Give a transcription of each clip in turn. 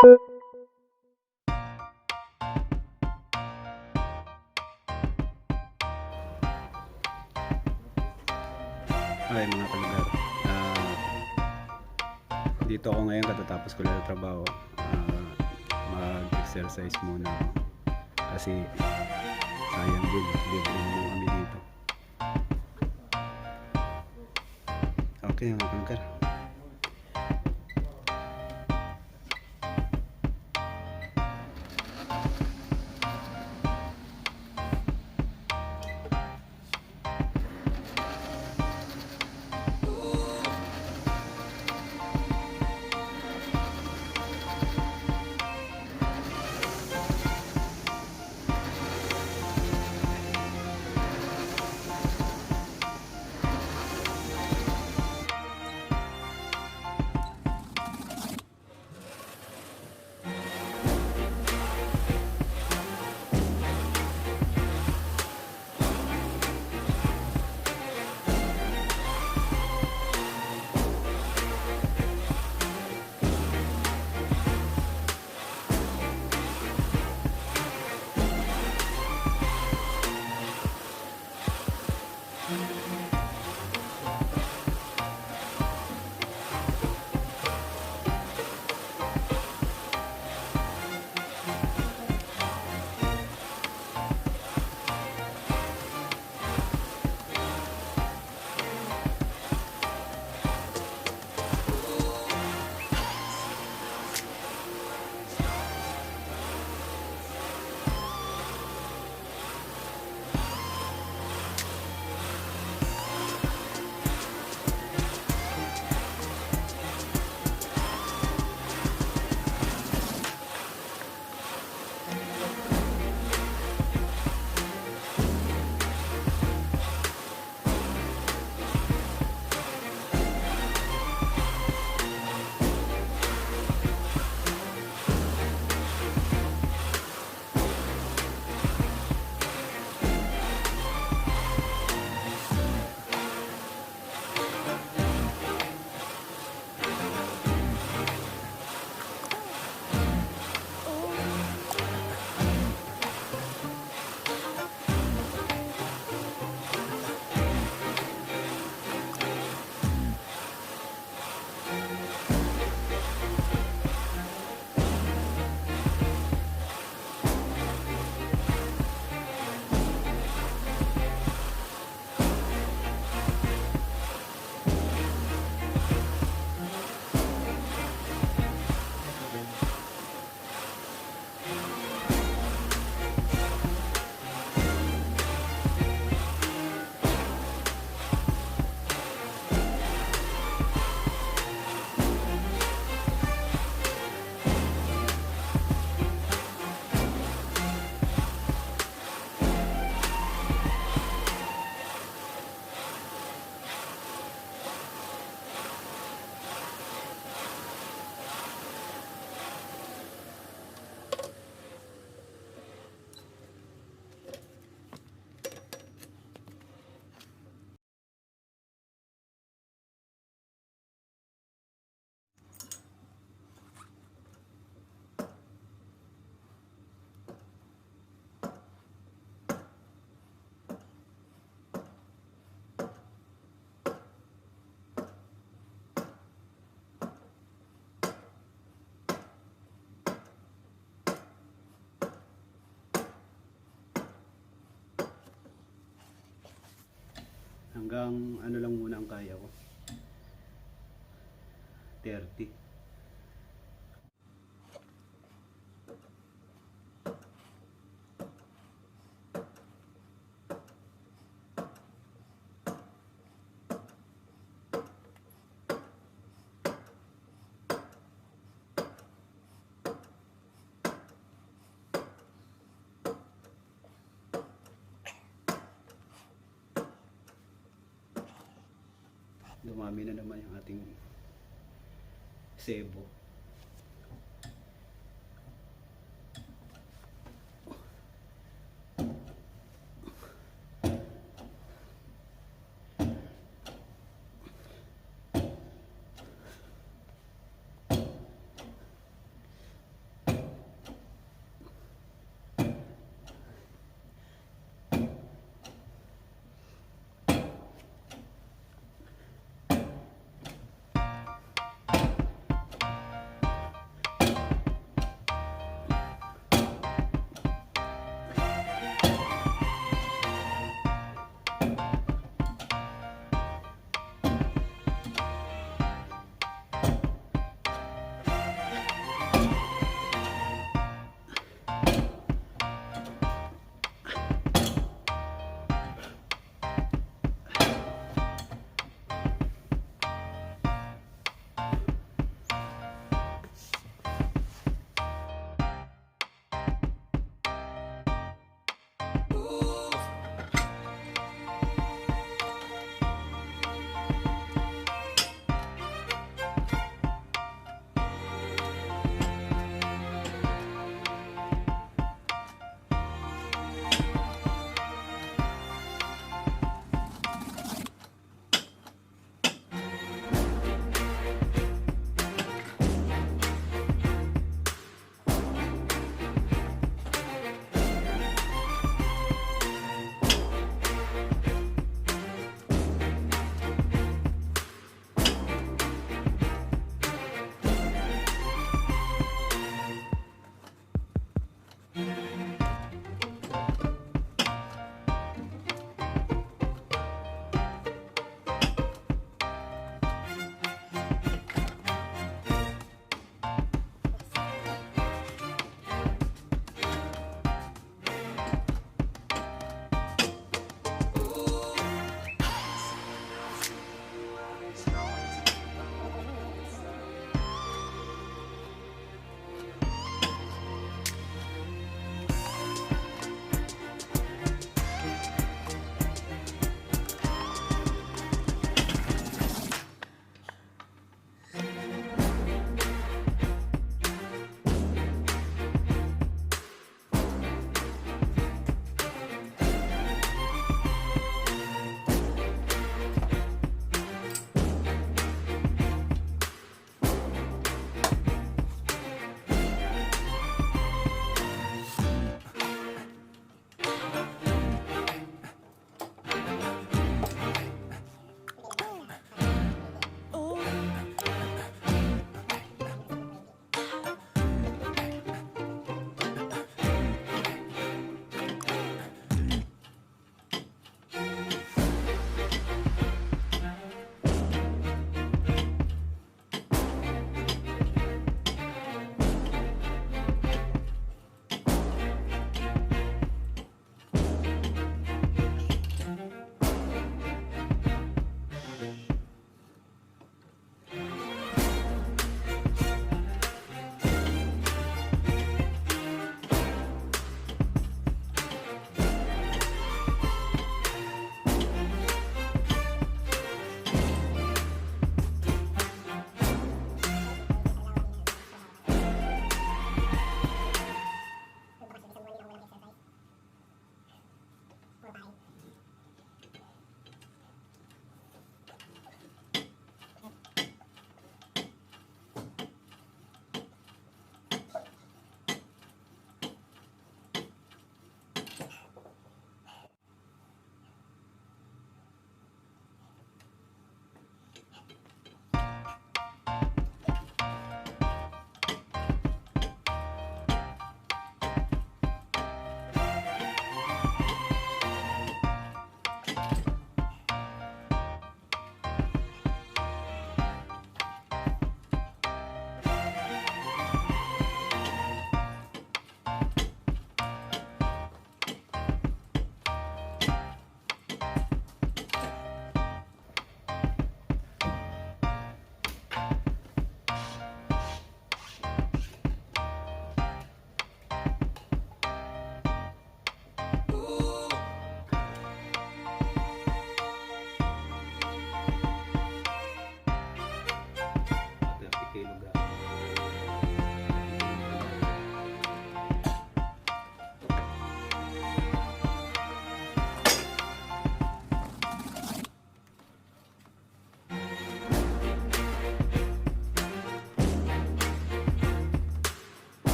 Ay mga kalugar, dito ako ngayon katatapos ko lang ng trabaho. Mag-exercise muna ako kasi sayang din, libre naman kami dito. Okay mga kalugar. Hanggang ano lang muna ang kaya ko, 30. Dumami na naman yung ating sebo.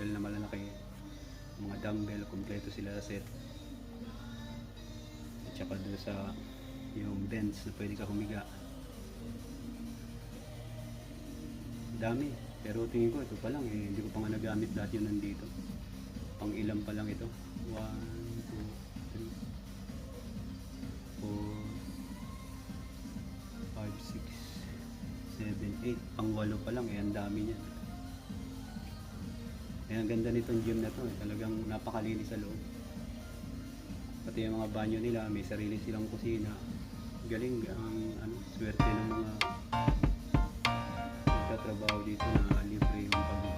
model na malalaki, mga dumbbell, kompleto sila sa set. At saka doon sa yung bench na pwede ka humiga. Dami, pero tingin ko ito pa lang eh, hindi ko pa nga nagamit lahat yun nandito. Pang ilan pa lang ito, 1, 2, 3, 4, 5, 6, 7, 8, pang 8 pa lang eh, ang dami niya. Eh, ang ganda nitong gym na to eh, talagang napakalinis sa loob. Pati yung mga banyo nila, may sarili silang kusina. Galing ang swerte ng mga nagtatrabaho dito na libre yung pag-gym.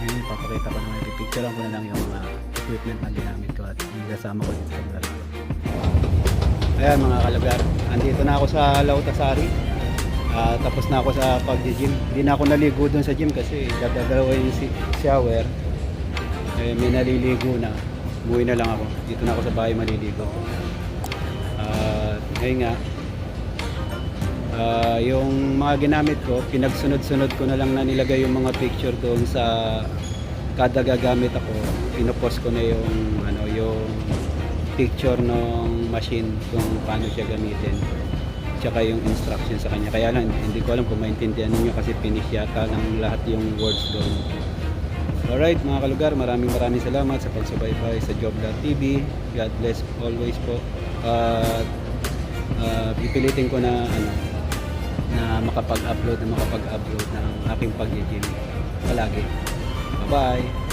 Ngayon, papakita ko naman, pipicturean ko na lang yung mga equipment na ginamit ko at kasama ko dito sa vlog ko. Ayan mga kalugar, andito na ako sa Lautasari. Tapos na ako sa pag-gym. Hindi na ako naligo dun sa gym kasi dadalawa yung shower. May naliligo na. Umuwi na lang ako. Dito na ako sa bahay maliligo. Ngayon nga, yung mga ginamit ko, pinagsunod-sunod ko na lang na nilagay yung mga picture doon sa kada gagamit ako. Pinopost ko na yung yung picture ng machine kung paano siya gamitin, tsaka yung instruction sa kanya. Kaya lang hindi ko alam kung maintindihan niyo kasi finish yata ng lahat yung words doon. Alright mga kalugar, maraming salamat sa pagsubaybay sa job.tv. God bless always po. Pipilitin ko na na makapag-upload ng aking pag-gym palagi. Bye bye.